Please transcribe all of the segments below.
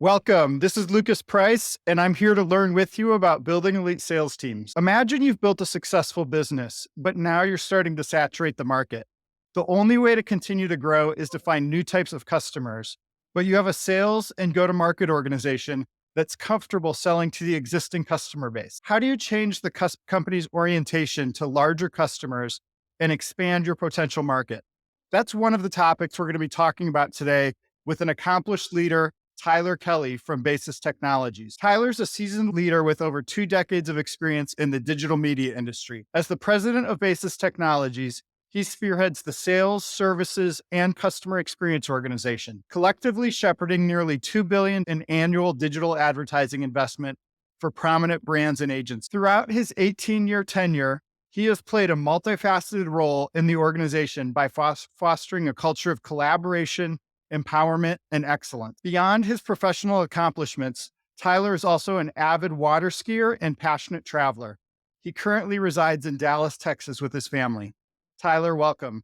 Welcome. This is Lucas Price, and I'm here to learn with you about building elite sales teams. Imagine you've built a successful business, but now you're starting to saturate the market. The only way to continue to grow is to find new types of customers, but you have a sales and go-to-market organization that's comfortable selling to the existing customer base. How do you change the company's orientation to larger customers and expand your potential market? That's one of the topics we're going to be talking about today with an accomplished leader, Tyler Kelly from Basis Technologies. Tyler's a seasoned leader with over 2 decades of experience in the digital media industry. As the president of Basis Technologies, he spearheads the sales, services, and customer experience organization, collectively shepherding nearly $2 billion in annual digital advertising investment for prominent brands and agents. Throughout his 18-year tenure, he has played a multifaceted role in the organization by fostering a culture of collaboration, empowerment, and excellence. Beyond his professional accomplishments, Tyler is also an avid water skier and passionate traveler. He currently resides in Dallas, Texas with his family. Tyler, welcome.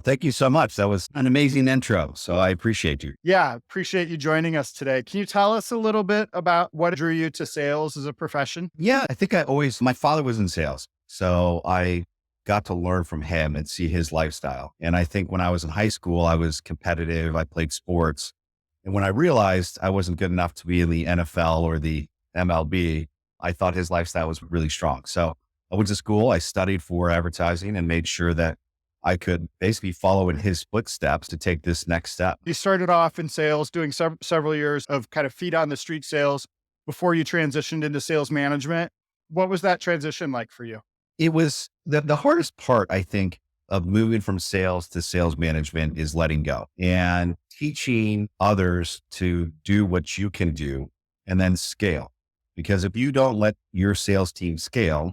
Thank you so much. That was an amazing intro. So I appreciate you. Yeah, appreciate you joining us today. Can you tell us a little bit about what drew you to sales as a profession? Yeah, I think my father was in sales. So I got to learn from him and see his lifestyle. And I think when I was in high school, I was competitive. I played sports. And when I realized I wasn't good enough to be in the NFL or the MLB, I thought his lifestyle was really strong. So I went to school, I studied for advertising and made sure that I could basically follow in his footsteps to take this next step. You started off in sales, doing several years of kind of feet on the street sales before you transitioned into sales management. What was that transition like for you? It was the hardest part, I think, of moving from sales to sales management is letting go and teaching others to do what you can do and then scale. Because if you don't let your sales team scale,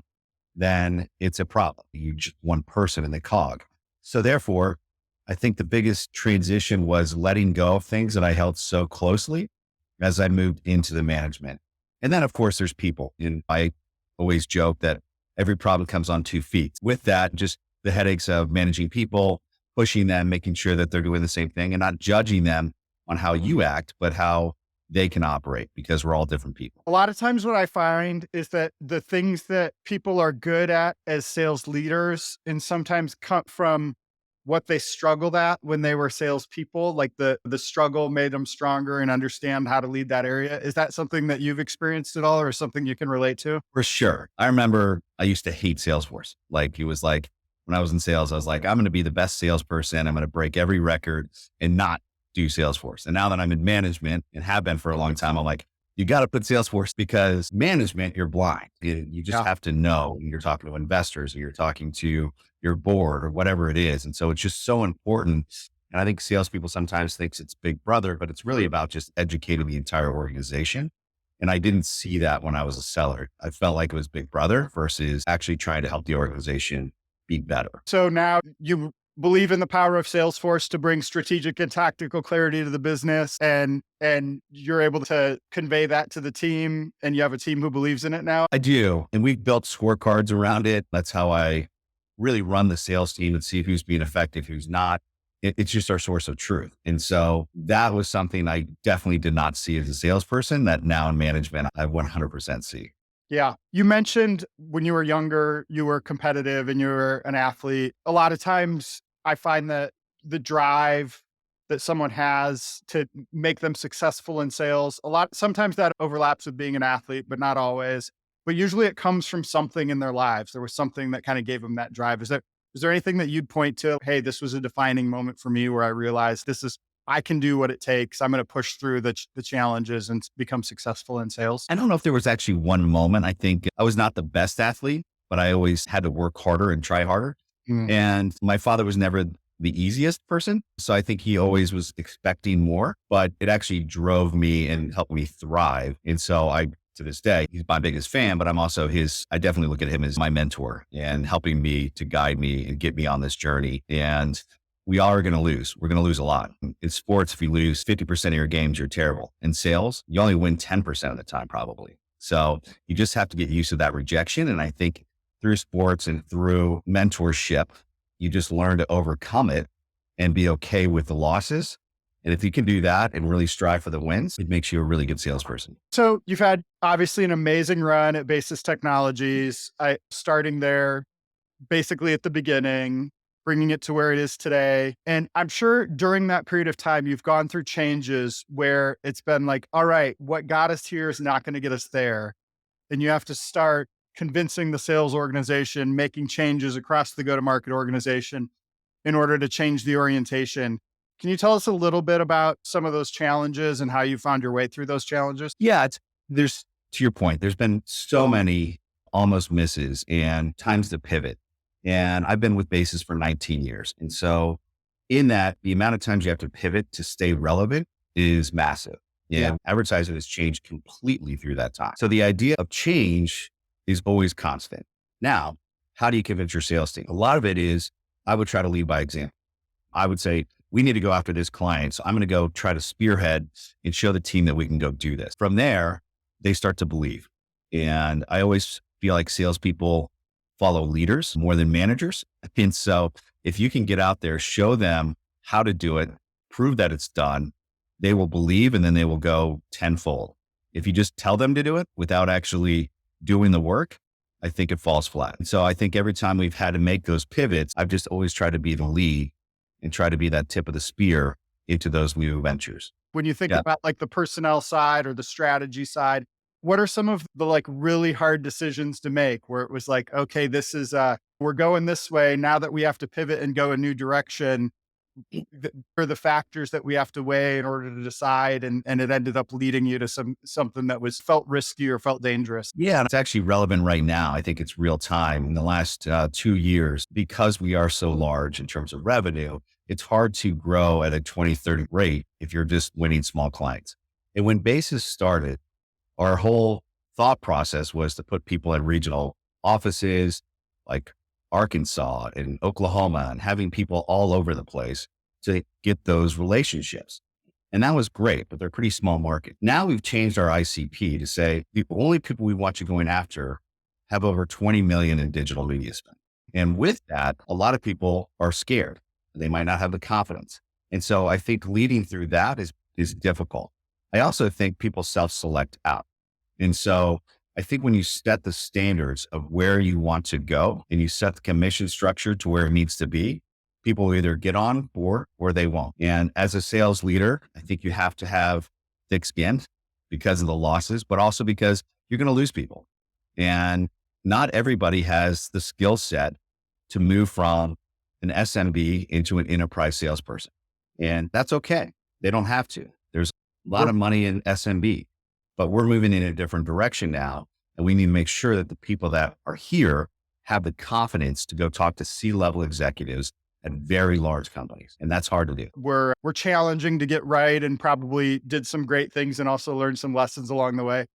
then it's a problem. You're just one person in the cog. So therefore, I think the biggest transition was letting go of things that I held so closely as I moved into the management. And then of course there's people. And I always joke that every problem comes on 2 feet. With that, just the headaches of managing people, pushing them, making sure that they're doing the same thing and not judging them on how you act, but how they can operate because we're all different people. A lot of times what I find is that the things that people are good at as sales leaders and sometimes come from what they struggled at when they were salespeople, like the struggle made them stronger and understand how to lead that area. Is that something that you've experienced at all or something you can relate to? For sure. I remember I used to hate Salesforce. Like it was like when I was in sales, I was like, I'm going to be the best salesperson. I'm going to break every record and not do Salesforce. And now that I'm in management and have been for a long time, I'm like, you got to put Salesforce because management, you're blind. You just have to know when you're talking to investors or you're talking to your board or whatever it is. And so it's just so important. And I think salespeople sometimes thinks it's big brother, but it's really about just educating the entire organization. And I didn't see that when I was a seller. I felt like it was big brother versus actually trying to help the organization be better. So now you believe in the power of Salesforce to bring strategic and tactical clarity to the business and you're able to convey that to the team and you have a team who believes in it now? I do. And we've built scorecards around it. That's how I really run the sales team and see who's being effective, who's not. It's just our source of truth. And so that was something I definitely did not see as a salesperson that now in management, I 100% see. Yeah. You mentioned when you were younger, you were competitive and you were an athlete. A lot of times I find that the drive that someone has to make them successful in sales, sometimes that overlaps with being an athlete, but not always. But usually it comes from something in their lives. There was something that kind of gave them that drive. Is there anything that you'd point to? Hey, this was a defining moment for me where I realized I can do what it takes. I'm going to push through the challenges and become successful in sales. I don't know if there was actually one moment. I think I was not the best athlete, but I always had to work harder and try harder. And my father was never the easiest person. So I think he always was expecting more, but it actually drove me and helped me thrive. And so to this day, he's my biggest fan, but I definitely look at him as my mentor and helping me to guide me and get me on this journey. And we all are going to lose. We're going to lose a lot. In sports, if you lose 50% of your games, you're terrible. In sales, you only win 10% of the time, probably. So you just have to get used to that rejection. And I think through sports and through mentorship, you just learn to overcome it and be okay with the losses And if you can do that and really strive for the wins, it makes you a really good salesperson. So you've had obviously an amazing run at Basis Technologies, starting there basically at the beginning, bringing it to where it is today. And I'm sure during that period of time, you've gone through changes where it's been like, all right, what got us here is not going to get us there. And you have to start convincing the sales organization, making changes across the go-to-market organization in order to change the orientation. Can you tell us a little bit about some of those challenges and how you found your way through those challenges? Yeah, there's, to your point, there's been so many almost misses and times to pivot. And I've been with Basis for 19 years. And so in that, the amount of times you have to pivot to stay relevant is massive. Yeah. And advertising has changed completely through that time. So the idea of change is always constant. Now, how do you convince your sales team? A lot of it is, I would try to lead by example. I would say, we need to go after this client. So I'm going to go try to spearhead and show the team that we can go do this. From there, they start to believe. And I always feel like salespeople follow leaders more than managers. And so if you can get out there, show them how to do it, prove that it's done, they will believe, and then they will go tenfold. If you just tell them to do it without actually doing the work, I think it falls flat. And so I think every time we've had to make those pivots, I've just always tried to be the lead and try to be that tip of the spear into those new ventures. When you think Yeah. about like the personnel side or the strategy side, what are some of the like really hard decisions to make where it was like, okay, this is, we're going this way. Now that we have to pivot and go a new direction, are the factors that we have to weigh in order to decide. And it ended up leading you to something that was felt risky or felt dangerous. Yeah, it's actually relevant right now. I think it's real time. In the last 2 years, because we are so large in terms of revenue, it's hard to grow at a 20, 30 rate if you're just winning small clients. And when Basis started, our whole thought process was to put people in regional offices like Arkansas and Oklahoma and having people all over the place to get those relationships. And that was great, but they're a pretty small market. Now we've changed our ICP to say the only people we want you going after have over 20 million in digital media spend. And with that, a lot of people are scared. They might not have the confidence. And so I think leading through that is difficult. I also think people self-select out. And so I think when you set the standards of where you want to go and you set the commission structure to where it needs to be, people will either get on board or they won't. And as a sales leader, I think you have to have thick skin because of the losses, but also because you're going to lose people. And not everybody has the skill set to move from an SMB into an enterprise salesperson. And that's okay. They don't have to. There's a lot of money in SMB, but we're moving in a different direction now. And we need to make sure that the people that are here have the confidence to go talk to C-level executives at very large companies. And that's hard to do. We're challenging to get right and probably did some great things and also learned some lessons along the way.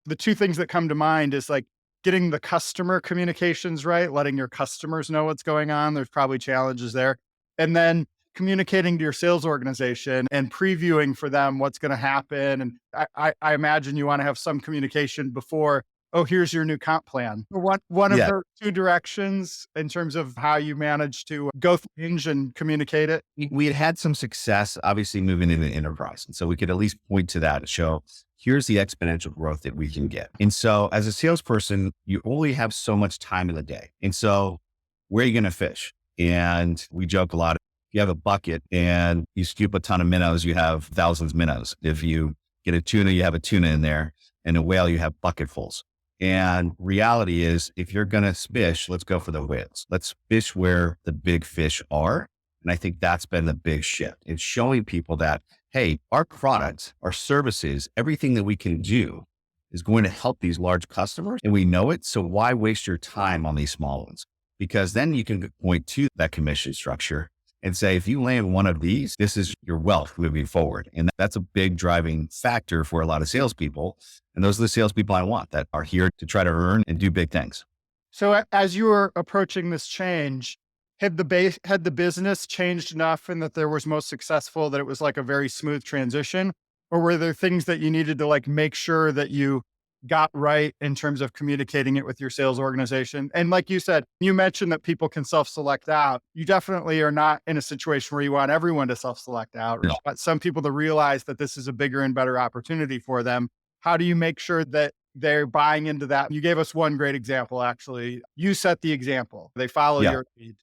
The two things that come to mind is like getting the customer communications right, letting your customers know what's going on. There's probably challenges there. And then communicating to your sales organization and previewing for them what's going to happen. And I imagine you want to have some communication before, oh, here's your new comp plan. One of Yeah. the two directions in terms of how you manage to go through and communicate it. We had some success, obviously, moving into enterprise. And so we could at least point to that to show, here's the exponential growth that we can get. And so as a salesperson, you only have so much time in the day. And so where are you going to fish? And we joke a lot. If you have a bucket and you scoop a ton of minnows, you have thousands of minnows. If you get a tuna, you have a tuna in there, and a whale, you have bucketfuls. And reality is, if you're going to fish, let's go for the whales. Let's fish where the big fish are. And I think that's been the big shift. It's showing people that, hey, our products, our services, everything that we can do is going to help these large customers. And we know it. So why waste your time on these small ones? Because then you can point to that commission structure and say, if you land one of these, this is your wealth moving forward. And that's a big driving factor for a lot of salespeople. And those are the salespeople I want that are here to try to earn and do big things. So as you were approaching this change, had the business changed enough and that there was most successful that it was like a very smooth transition? Or were there things that you needed to like make sure that you got right in terms of communicating it with your sales organization? And like you said, you mentioned that people can self-select out. You definitely are not in a situation where you want everyone to self-select out. You No. want some people to realize that this is a bigger and better opportunity for them. How do you make sure that they're buying into that? You gave us one great example, actually. You set the example. They follow Yeah. your lead.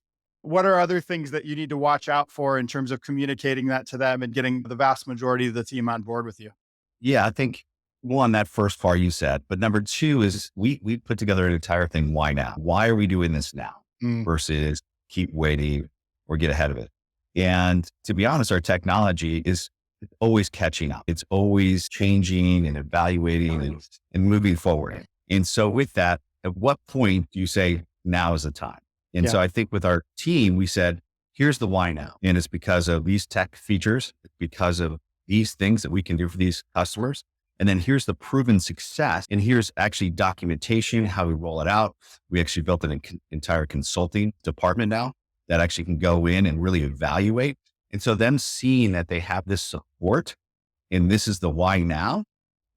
What are other things that you need to watch out for in terms of communicating that to them and getting the vast majority of the team on board with you? Yeah. I think one, that first part you said, but number two is we put together an entire thing. Why now? Why are we doing this now Mm, versus keep waiting or get ahead of it? And to be honest, our technology is always catching up. It's always changing and evaluating and moving forward. And so with that, at what point do you say now is the time? And yeah. so I think with our team, we said, here's the why now. And it's because of these tech features, because of these things that we can do for these customers. And then here's the proven success. And here's actually documentation, how we roll it out. We actually built an entire consulting department now that actually can go in and really evaluate. And so them seeing that they have this support and this is the why now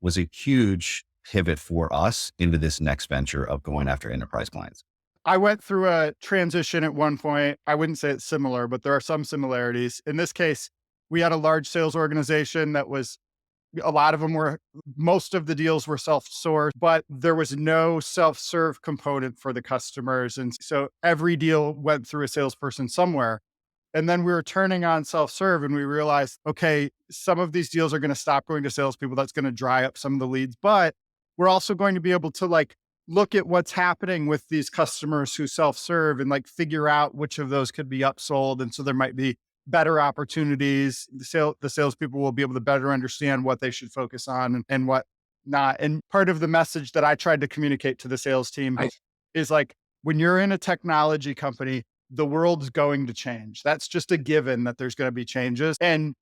was a huge pivot for us into this next venture of going after enterprise clients. I went through a transition at one point. I wouldn't say it's similar, but there are some similarities. In this case, we had a large sales organization that was a lot of them were most of the deals were self-sourced, but there was no self-serve component for the customers. And so every deal went through a salesperson somewhere. And then we were turning on self-serve and we realized, okay, some of these deals are going to stop going to salespeople. That's going to dry up some of the leads, but we're also going to be able to like look at what's happening with these customers who self-serve and like figure out which of those could be upsold. And so there might be better opportunities. The salespeople will be able to better understand what they should focus on and what not. And part of the message that I tried to communicate to the sales team is like, when you're in a technology company, the world's going to change. That's just a given that there's going to be changes. And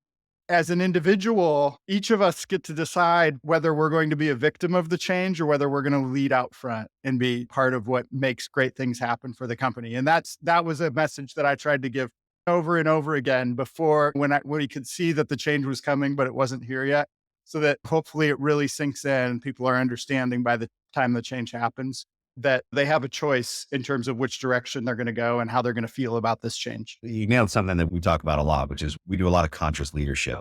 as an individual, each of us get to decide whether we're going to be a victim of the change or whether we're going to lead out front and be part of what makes great things happen for the company. And that was a message that I tried to give over and over again before when we could see that the change was coming, but it wasn't here yet. So that hopefully it really sinks in and people are understanding by the time the change happens that they have a choice in terms of which direction they're going to go and how they're going to feel about this change. You nailed something that we talk about a lot, which is we do a lot of conscious leadership.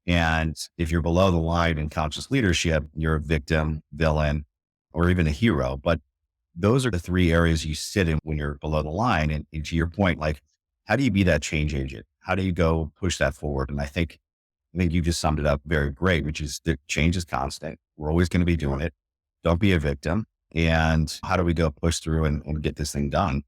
And if you're below the line in conscious leadership, you're a victim, villain, or even a hero. But those are the three areas you sit in when you're below the line. And to your point, like, how do you be that change agent? How do you go push that forward? And I think you just summed it up very great, which is the change is constant. We're always going to be doing it. Don't be a victim. And how do we go push through and get this thing done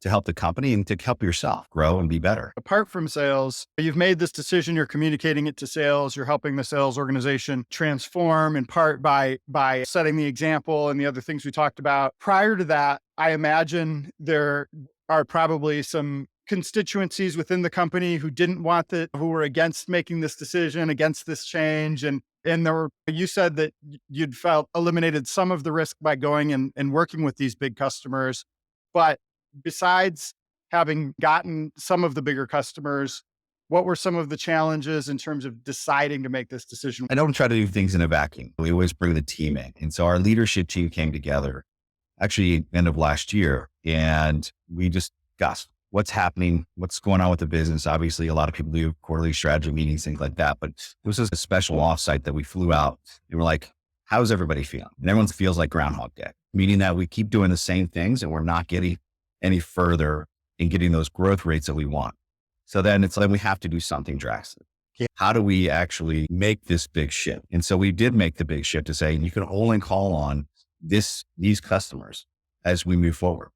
to help the company and to help yourself grow and be better? Apart from sales, you've made this decision, you're communicating it to sales, you're helping the sales organization transform in part by setting the example and the other things we talked about. Prior to that, I imagine there are probably some constituencies within the company who didn't want who were against making this decision, against this change. And you said that you'd felt eliminated some of the risk by going and working with these big customers. But besides having gotten some of the bigger customers, what were some of the challenges in terms of deciding to make this decision? I don't try to do things in a vacuum. We always bring the team in. And so our leadership team came together actually end of last year and we discussed what's happening, what's going on with the business. Obviously, a lot of people do quarterly strategy meetings, things like that. But it was just a special offsite that we flew out and we're like, how's everybody feeling? And everyone feels like Groundhog Day, meaning that we keep doing the same things and we're not getting any further in getting those growth rates that we want. So then it's like, we have to do something drastic. Yeah. How do we actually make this big shift? And so we did make the big shift to say, you can only call on these customers as we move forward.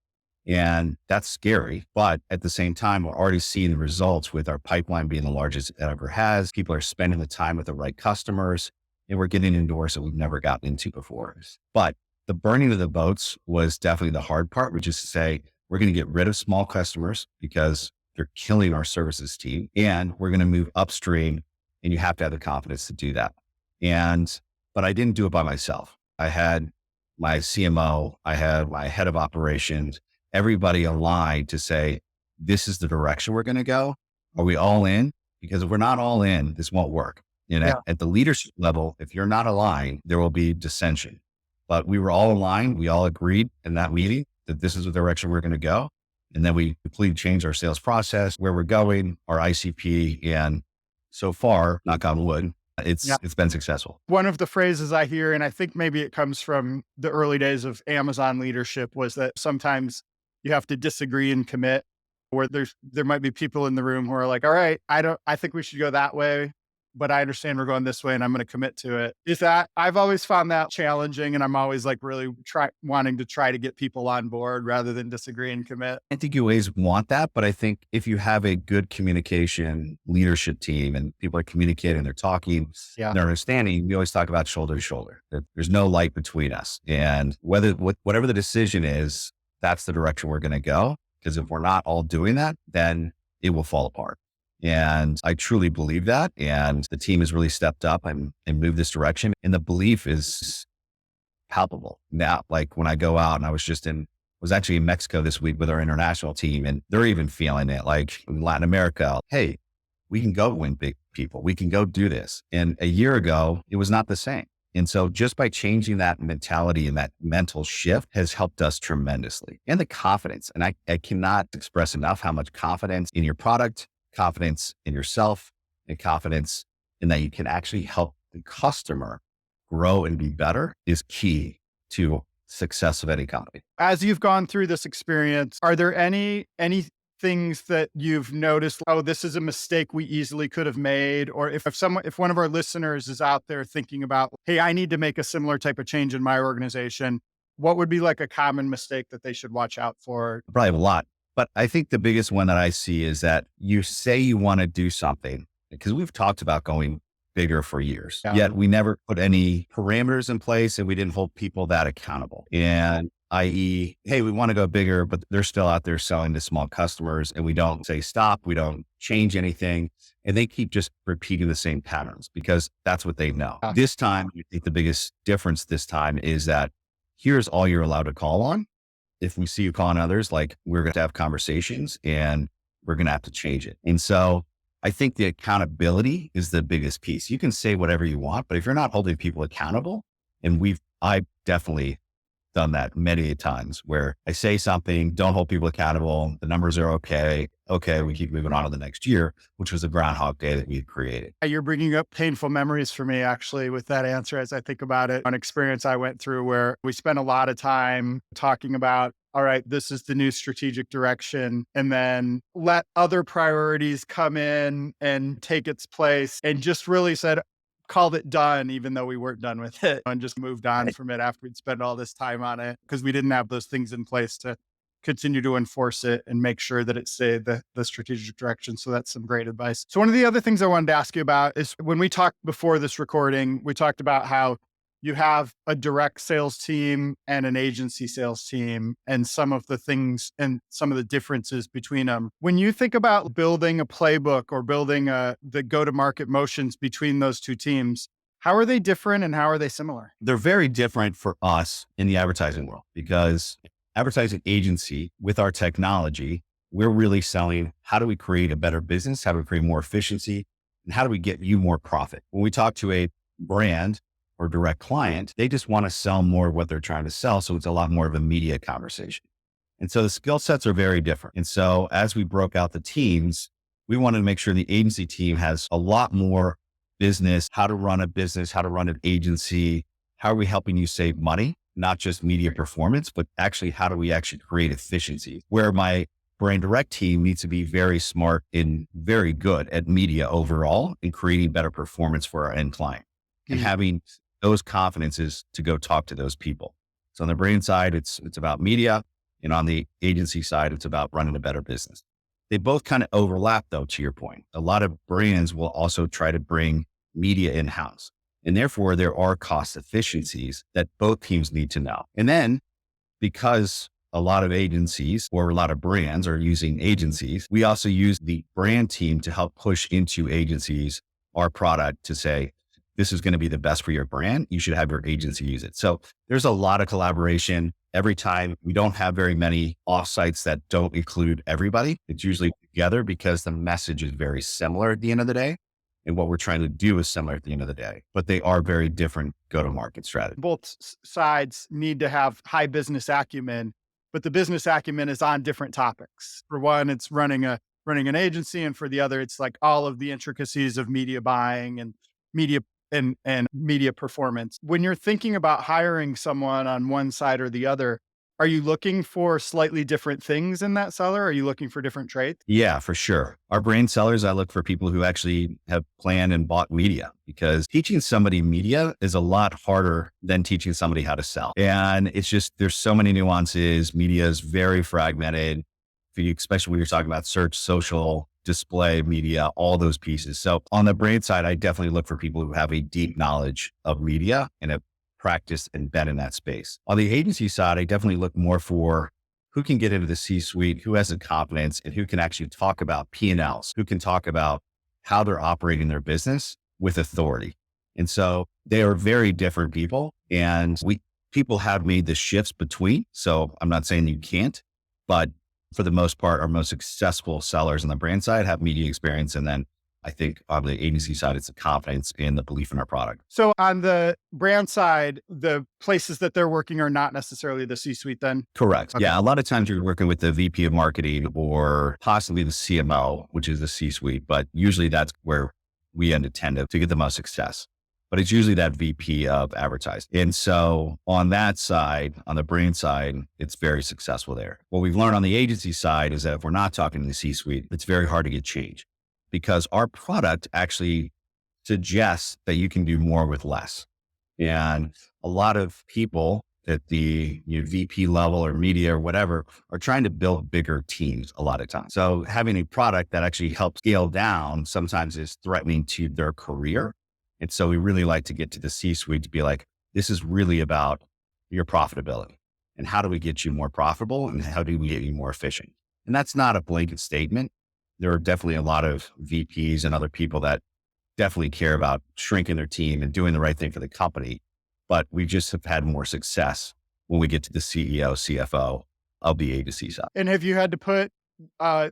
And that's scary. But at the same time, we're already seeing the results with our pipeline being the largest it ever has. People are spending the time with the right customers and we're getting into doors that we've never gotten into before. But the burning of the boats was definitely the hard part, which is to say, we're going to get rid of small customers because they're killing our services team and we're going to move upstream and you have to have the confidence to do that. But I didn't do it by myself. I had my CMO, I had my head of operations, everybody aligned to say, this is the direction we're going to go. Are we all in? Because if we're not all in, this won't work. Yeah. At the leadership level, if you're not aligned, there will be dissension. but we were all aligned. We all agreed in that meeting that this is the direction we're going to go. And then we completely changed our sales process, where we're going, our ICP. And so far, knock on wood, Yeah. it's been successful. One of the phrases I hear, and I think maybe it comes from the early days of Amazon leadership, was that sometimes you have to disagree and commit, where there might be people in the room who are like, all right, I think we should go that way, but I understand we're going this way and I'm going to commit to it. I've always found that challenging, and I'm always like really wanting to try to get people on board rather than disagree and commit. I think you always want that, but I think if you have a good communication leadership team and people are communicating, they're talking, Yeah. they're understanding, we always talk about shoulder to shoulder. There's no light between us. And whatever the decision is, that's the direction we're going to go. Because if we're not all doing that, then it will fall apart. And I truly believe that. And the team has really stepped up and moved this direction. And the belief is palpable now. Like when I go out, and was actually in Mexico this week with our international team, and they're even feeling it. Like in Latin America, hey, we can go win big people. We can go do this. And a year ago, it was not the same. And so just by changing that mentality and that mental shift has helped us tremendously. And the confidence. And I cannot express enough how much confidence in your product, confidence in yourself, and confidence in that you can actually help the customer grow and be better is key to success of any company. As you've gone through this experience, are there any things that you've noticed, oh, this is a mistake we easily could have made? Or if one of our listeners is out there thinking about, hey, I need to make a similar type of change in my organization, what would be like a common mistake that they should watch out for? Probably have a lot, but I think the biggest one that I see is that you say you want to do something, because we've talked about going bigger for years, yet we never put any parameters in place, and we didn't hold people that accountable. And i.e., hey, we want to go bigger, but they're still out there selling to small customers, and we don't say stop, we don't change anything. And they keep just repeating the same patterns because that's what they know. This time, I think the biggest difference this time is that here's all you're allowed to call on. If we see you calling others, like, we're going to have conversations and we're going to have to change it. And so I think the accountability is the biggest piece. You can say whatever you want, but if you're not holding people accountable, and I've definitely done that many times where I say something, don't hold people accountable. The numbers are okay. Okay. We keep moving on to the next year, which was the Groundhog Day that we had created. You're bringing up painful memories for me, actually, with that answer, as I think about it. An experience I went through where we spent a lot of time talking about, all right, this is the new strategic direction, and then let other priorities come in and take its place, and just really called it done, even though we weren't done with it, and just moved on from it after we'd spent all this time on it, because we didn't have those things in place to continue to enforce it and make sure that it stayed the strategic direction. So that's some great advice. So one of the other things I wanted to ask you about is, when we talked before this recording, we talked about how you have a direct sales team and an agency sales team, and some of the things and some of the differences between them. When you think about building a playbook or building the go-to-market motions between those two teams, how are they different and how are they similar? They're very different for us in the advertising world, because advertising agency, with our technology, we're really selling, how do we create a better business? How do we create more efficiency? And how do we get you more profit? When we talk to a brand or direct client, they just want to sell more of what they're trying to sell. So it's a lot more of a media conversation. And so the skill sets are very different. And so as we broke out the teams, we wanted to make sure the agency team has a lot more business, how to run a business, how to run an agency, how are we helping you save money, not just media performance, but actually, how do we actually create efficiency? Where my brand direct team needs to be very smart and very good at media overall and creating better performance for our end client, and having those confidences to go talk to those people. So on the brand side, it's about media, and on the agency side, it's about running a better business. They both kind of overlap, though, to your point. A lot of brands will also try to bring media in-house, and therefore there are cost efficiencies that both teams need to know. And then, because a lot of agencies or a lot of brands are using agencies, we also use the brand team to help push into agencies our product to say, this is going to be the best for your brand. You should have your agency use it. So there's a lot of collaboration. Every time, we don't have very many offsites that don't include everybody. It's usually together because the message is very similar at the end of the day. And what we're trying to do is similar at the end of the day, but they are very different go-to-market strategies. Both sides need to have high business acumen, but the business acumen is on different topics. For one, it's running an agency, and for the other, it's like all of the intricacies of media buying and media and media performance. When you're thinking about hiring someone on one side or the other, are you looking for slightly different things in that seller? Are you looking for different traits? Yeah, for sure. Our brand sellers, I look for people who actually have planned and bought media, because teaching somebody media is a lot harder than teaching somebody how to sell. And it's just, there's so many nuances. Media is very fragmented, especially when you're talking about search, social, display, media, all those pieces. So on the brand side, I definitely look for people who have a deep knowledge of media and have practiced and been in that space. On the agency side, I definitely look more for who can get into the C-suite, who has the confidence, and who can actually talk about P&Ls, who can talk about how they're operating their business with authority. And so they are very different people, and people have made the shifts between. So I'm not saying you can't, but for the most part, our most successful sellers on the brand side have media experience. And then I think on the agency side, it's the confidence and the belief in our product. So on the brand side, the places that they're working are not necessarily the C-suite then? Correct. Okay. Yeah. A lot of times you're working with the VP of marketing or possibly the CMO, which is the C-suite, but usually that's where we tend to get the most success. But it's usually that VP of advertising. And so on that side, on the brand side, it's very successful there. What we've learned on the agency side is that if we're not talking to the C-suite, it's very hard to get change, because our product actually suggests that you can do more with less. And a lot of people at the VP level or media or whatever are trying to build bigger teams a lot of times. So having a product that actually helps scale down sometimes is threatening to their career. And so we really like to get to the C-suite to be like, this is really about your profitability, and how do we get you more profitable, and how do we get you more efficient? And that's not a blanket statement. There are definitely a lot of VPs and other people that definitely care about shrinking their team and doing the right thing for the company. But we just have had more success when we get to the CEO, CFO of the agency side. And have you had to put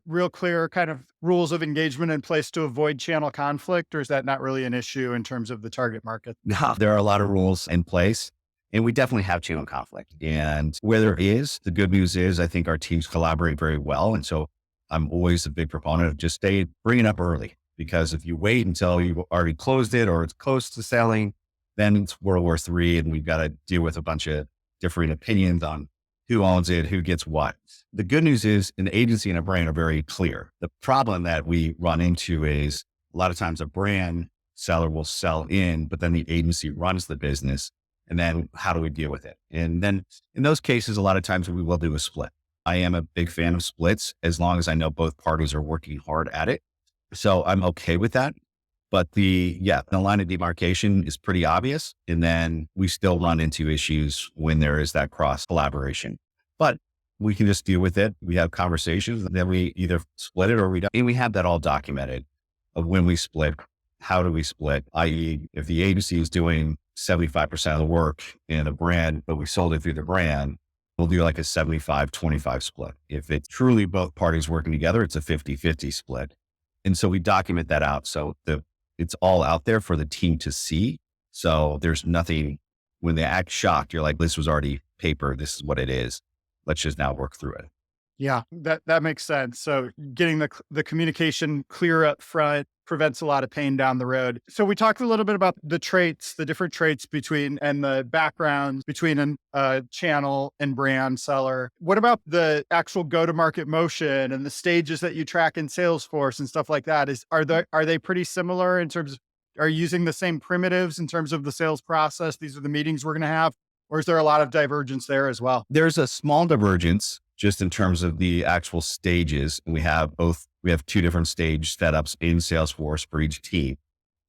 real clear kind of rules of engagement in place to avoid channel conflict, or is that not really an issue in terms of the target market? Now, there are a lot of rules in place, and we definitely have channel conflict. And where there is, the good news is I think our teams collaborate very well. And so I'm always a big proponent of just bring it up early, because if you wait until you've already closed it or it's close to selling, then it's World War III, and we've got to deal with a bunch of different opinions on who owns it, who gets what. The good news is an agency and a brand are very clear. The problem that we run into is a lot of times a brand seller will sell in, but then the agency runs the business. And then how do we deal with it? And then in those cases, a lot of times we will do a split. I am a big fan of splits as long as I know both parties are working hard at it. So I'm okay with that. But the line of demarcation is pretty obvious. And then we still run into issues when there is that cross collaboration, but we can just deal with it. We have conversations, and then we either split it or we don't. And we have that all documented of when we split, how do we split, i.e. if the agency is doing 75% of the work in a brand, but we sold it through the brand, we'll do like a 75-25 split. If it's truly both parties working together, it's a 50-50 split. And so we document that out. So it's all out there for the team to see. So there's nothing, when they act shocked, you're like, this was already paper. This is what it is. Let's just now work through it. Yeah, that makes sense. So getting the communication clear up front prevents a lot of pain down the road. So we talked a little bit about the traits, the different traits between, and the backgrounds between a channel and brand seller. What about the actual go-to-market motion and the stages that you track in Salesforce and stuff like that? Are they pretty similar in terms of, are you using the same primitives in terms of the sales process? These are the meetings we're going to have, or is there a lot of divergence there as well? There's a small divergence just in terms of the actual stages. And we have two different stage setups in Salesforce for each team,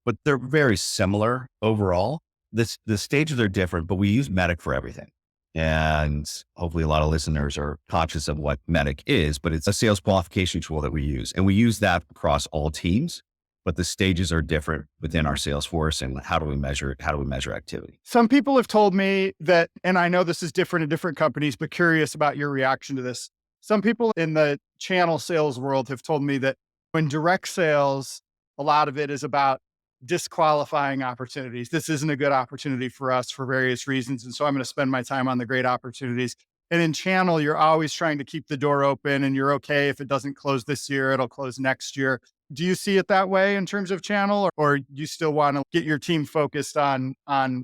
but they're very similar overall. The stages are different, but we use Medic for everything. And hopefully a lot of listeners are conscious of what Medic is, but it's a sales qualification tool that we use. And we use that across all teams, but the stages are different within our Salesforce. And how do we measure it? How do we measure activity? Some people have told me that, and I know this is different in different companies, but curious about your reaction to this. Some people in the channel sales world have told me that when direct sales, a lot of it is about disqualifying opportunities. This isn't a good opportunity for us for various reasons. And so I'm going to spend my time on the great opportunities. And in channel, you're always trying to keep the door open, and you're okay if it doesn't close this year, it'll close next year. Do you see it that way in terms of channel, or you still want to get your team focused on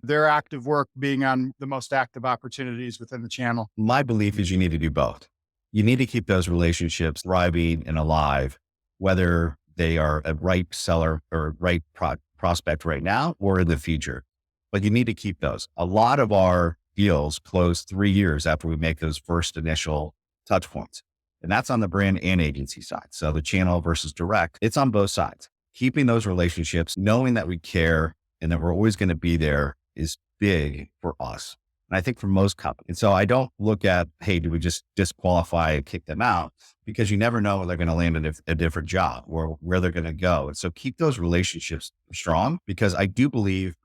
their active work being on the most active opportunities within the channel? My belief is you need to do both. You need to keep those relationships thriving and alive, whether they are a ripe seller or ripe prospect right now or in the future. But you need to keep those. A lot of our deals close 3 years after we make those first initial touch points. And that's on the brand and agency side. So the channel versus direct, it's on both sides. Keeping those relationships, knowing that we care and that we're always going to be there is big for us. And I think for most companies. And so I don't look at, hey, do we just disqualify and kick them out? Because you never know where they're going to land in a different job or where they're going to go. And so keep those relationships strong, because I do believe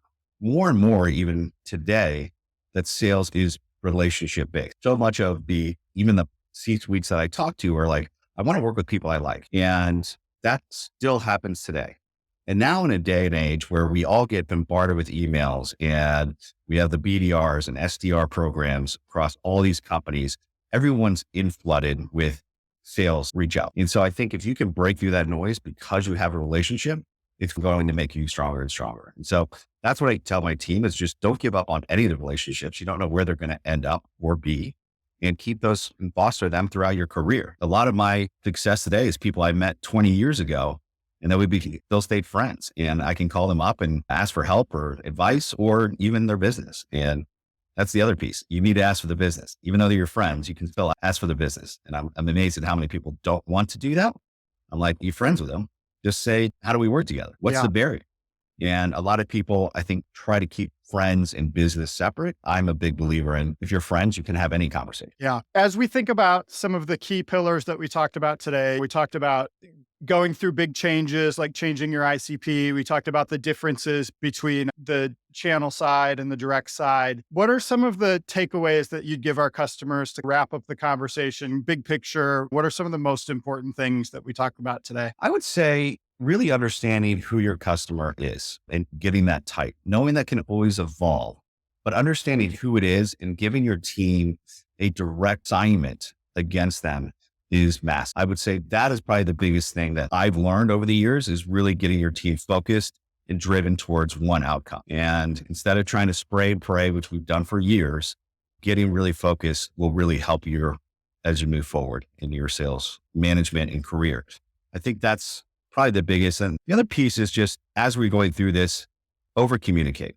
more and more, even today, that sales is relationship based. So much of even the C-suites that I talk to are like, I want to work with people I like. And that still happens today. And now in a day and age where we all get bombarded with emails and we have the BDRs and SDR programs across all these companies, everyone's flooded with sales reach out. And so I think if you can break through that noise because you have a relationship, it's going to make you stronger and stronger. And so that's what I tell my team is just don't give up on any of the relationships. You don't know where they're going to end up or be, and keep those and foster them throughout your career. A lot of my success today is people I met 20 years ago, and they'll stay friends, and I can call them up and ask for help or advice or even their business. And that's the other piece. You need to ask for the business. Even though they're your friends, you can still ask for the business. And I'm amazed at how many people don't want to do that. I'm like, you friends with them, just say, how do we work together? What's the barrier? And a lot of people, I think, try to keep friends and business separate. I'm a big believer in, if you're friends, you can have any conversation. Yeah. As we think about some of the key pillars that we talked about today, we talked about going through big changes, like changing your ICP. We talked about the differences between the channel side and the direct side. What are some of the takeaways that you'd give our customers to wrap up the conversation? Big picture, what are some of the most important things that we talked about today? I would say really understanding who your customer is and getting that tight, knowing that can always evolve, but understanding who it is and giving your team a direct assignment against them is massive. I would say that is probably the biggest thing that I've learned over the years, is really getting your team focused and driven towards one outcome. And instead of trying to spray and pray, which we've done for years, getting really focused will really help you as you move forward in your sales management and career. I think that's probably the biggest. And the other piece is just, as we're going through this, over communicate.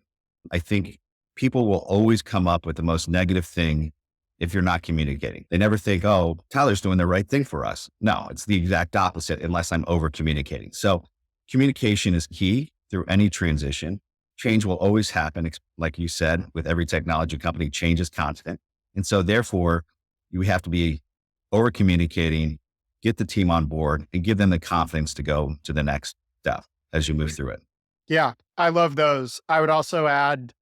I think people will always come up with the most negative thing if you're not communicating. They never think, oh, Tyler's doing the right thing for us. No, it's the exact opposite unless I'm over communicating. So communication is key through any transition. Change will always happen. Like you said, with every technology company, change is constant. And so therefore you have to be over communicating, get the team on board, and give them the confidence to go to the next step as you move through it. Yeah, I love those. I would also add,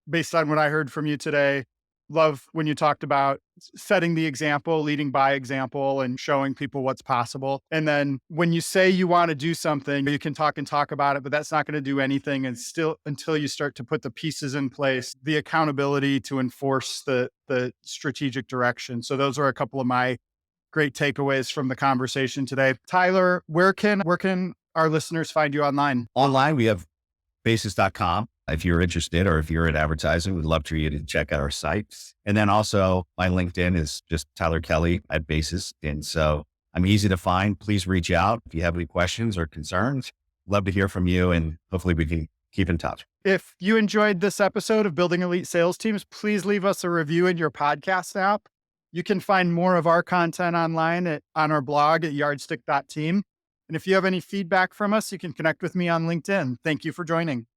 based on what I heard from you today, love when you talked about setting the example, leading by example, and showing people what's possible. And then when you say you want to do something, you can talk and talk about it, but that's not going to do anything. And still, until you start to put the pieces in place, the accountability to enforce the strategic direction. So those are a couple of my great takeaways from the conversation today. Tyler, where can our listeners find you online? Online, we have basis.com. If you're interested, or if you're in advertising, we'd love for you to check out our site. And then also my LinkedIn is just Tyler Kelly at Basis. And so I'm easy to find. Please reach out if you have any questions or concerns. Love to hear from you, and hopefully we can keep in touch. If you enjoyed this episode of Building Elite Sales Teams, please leave us a review in your podcast app. You can find more of our content online on our blog at yardstick.team. And if you have any feedback from us, you can connect with me on LinkedIn. Thank you for joining.